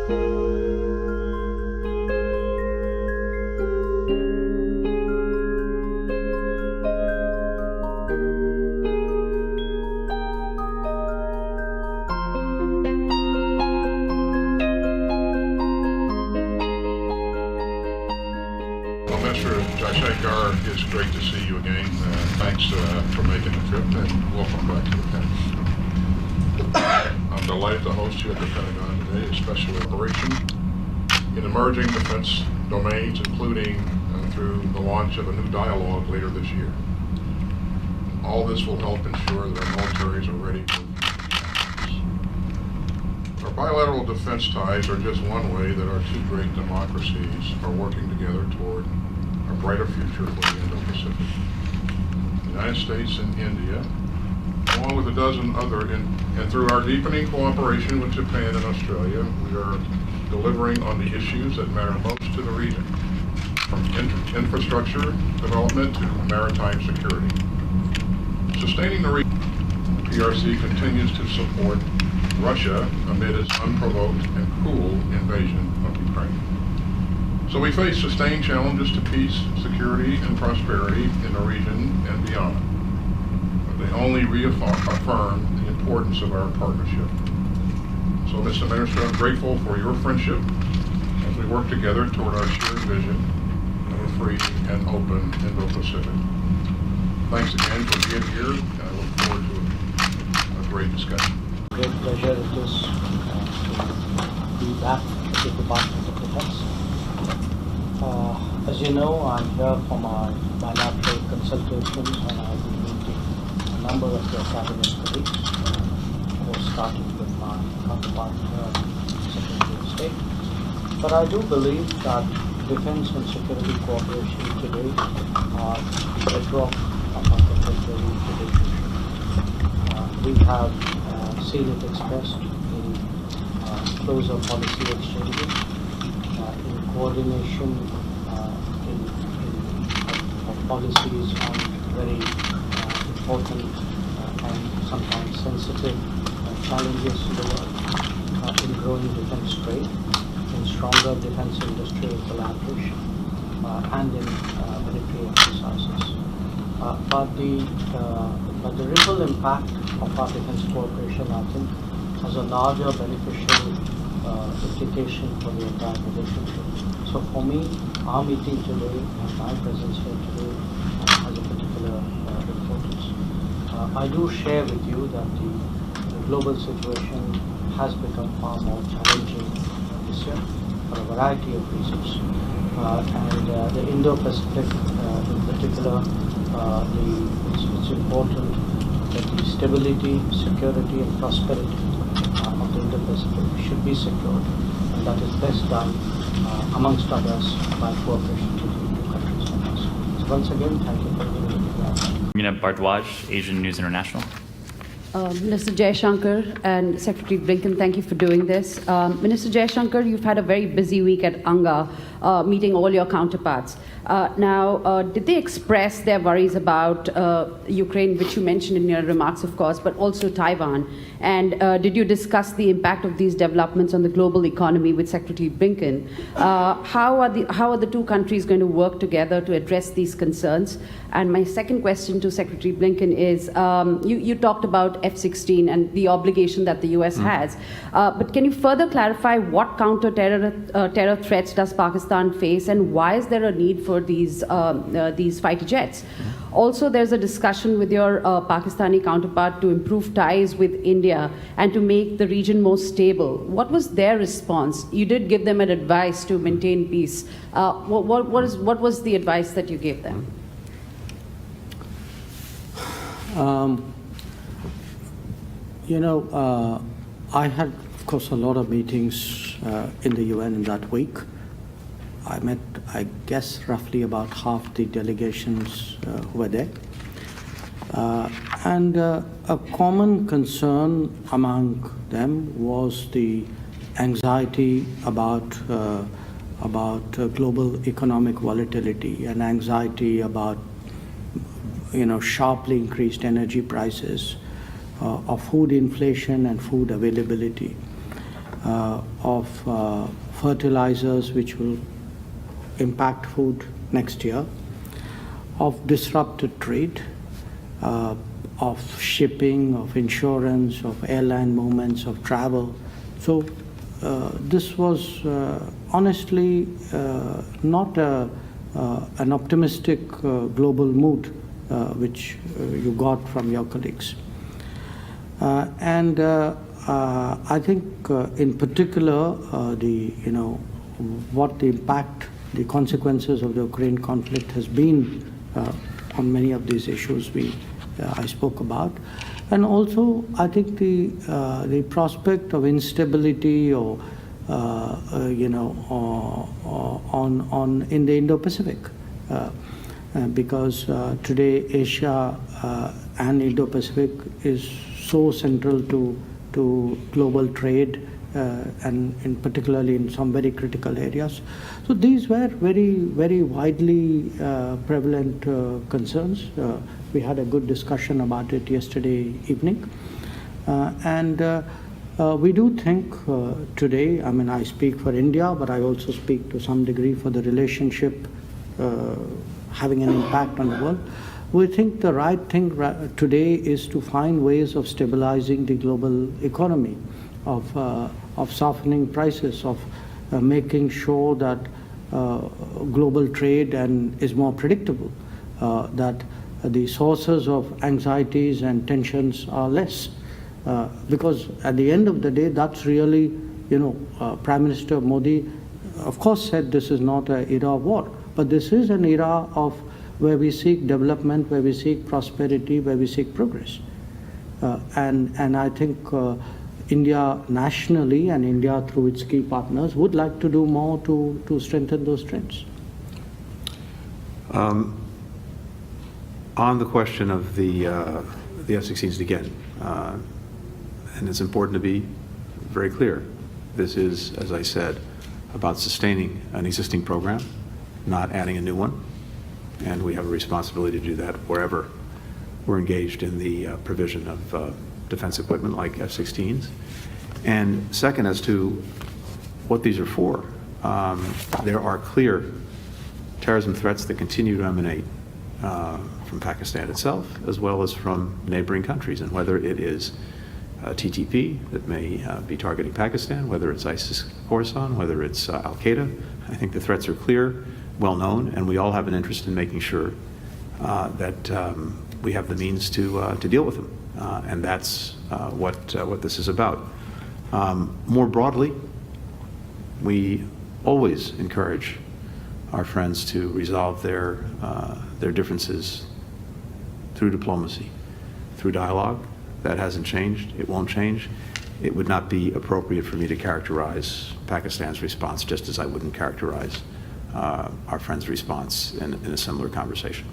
Mr. Jaishankar, it's great to see you again. Thanks for making the trip and welcome back to the Pentagon. I'm delighted to host you at the Pentagon today, a special operation in emerging defense domains, including through the launch of a new dialogue later this year. All this will help ensure that our militaries are ready for our bilateral defense ties are just one way that our two great democracies are working together toward a brighter future for the Indo-Pacific. The United States and India, along with a dozen other, and through our deepening cooperation with Japan and Australia, we are delivering on the issues that matter most to the region, from infrastructure development to maritime security. Sustaining the region, the PRC continues to support Russia amid its unprovoked and cruel invasion of Ukraine. So we face sustained challenges to peace, security, and prosperity in the region and beyond. But they only reaffirm the importance of our partnership. So, Mr. Minister, I'm grateful for your friendship as we work together toward our shared vision of a free and open Indo-Pacific. Thanks again for being here, and I look forward to a great discussion. Great pleasure it is to be back at the Department of Defense. As you know, I'm here for my bilateral consultations, and I'll be meeting a number of your cabinet colleagues, of course starting with my counterpart here, Secretary of State. But I do believe that defense and security cooperation today are bedrock of our contemporary relationship. We have seen it expressed in closer policy exchanges, in coordination of policies on very important and sometimes sensitive challenges to the world, in growing defense trade, in stronger defense industrial collaboration, and in military exercises. But the ripple impact of our defense cooperation, I think, has a larger beneficial implication for the entire relationship. So for me, our meeting today and my presence here today has a particular importance. I do share with you that the global situation has become far more challenging this year for a variety of reasons. And the Indo-Pacific in particular, it's important that the stability, security, and prosperity of the Indo-Pacific should be secured, and that is best done, amongst others, by cooperation between the two countries and us. So once again, thank you for giving me the opportunity. Bardwaj, Asian News International. Minister Jaishankar and Secretary Blinken, thank you for doing this. Minister Jaishankar, you've had a very busy week at UNGA, meeting all your counterparts. Now, did they express their worries about Ukraine, which you mentioned in your remarks, of course, but also Taiwan? And did you discuss the impact of these developments on the global economy with Secretary Blinken? How are the two countries going to work together to address these concerns? And my second question to Secretary Blinken is, you talked about F-16 and the obligation that the US has, but can you further clarify what counter-terror threats does Pakistan face, and why is there a need for these fighter jets? Also, there's a discussion with your Pakistani counterpart to improve ties with India and to make the region more stable. What was their response? You did give them an advice to maintain peace. What was the advice that you gave them? I had, of course, a lot of meetings in the UN in that week. I met, I guess, roughly about half the delegations who were there. And a common concern among them was the anxiety about global economic volatility and anxiety about sharply increased energy prices, of food inflation and food availability. of fertilizers which will impact food next year, of disrupted trade, of shipping, of insurance, of airline movements, of travel. So this was honestly not an optimistic global mood which you got from your colleagues. I think in particular what the impact, the consequences of the Ukraine conflict has been on many of these issues I spoke about, and also I think the prospect of instability or in the Indo-Pacific, because today Asia and Indo-Pacific is so central to global trade, and particularly in some very critical areas. So these were very, very widely prevalent concerns. We had a good discussion about it yesterday evening. We do think today, I mean, I speak for India, but I also speak to some degree for the relationship having an impact on the world. We think the right thing today is to find ways of stabilizing the global economy, of softening prices, of making sure that global trade is more predictable, that the sources of anxieties and tensions are less. Because at the end of the day, that's really, Prime Minister Modi, of course, said this is not an era of war, but this is an era of where we seek development, where we seek prosperity, where we seek progress. And I think India nationally and India through its key partners would like to do more to strengthen those trends. On the question of the F-16s again, and it's important to be very clear, this is, as I said, about sustaining an existing program, not adding a new one. And we have a responsibility to do that wherever we're engaged in the provision of defense equipment like F-16s. And second, as to what these are for, there are clear terrorism threats that continue to emanate from Pakistan itself, as well as from neighboring countries, and whether it is TTP that may be targeting Pakistan, whether it's ISIS Khorasan, whether it's Al-Qaeda. I think the threats are clear, well known, and we all have an interest in making sure that we have the means to deal with them, and that's what this is about. More broadly, we always encourage our friends to resolve their differences through diplomacy, through dialogue. That hasn't changed. It won't change. It would not be appropriate for me to characterize Pakistan's response, just as I wouldn't characterize our friend's response in a similar conversation.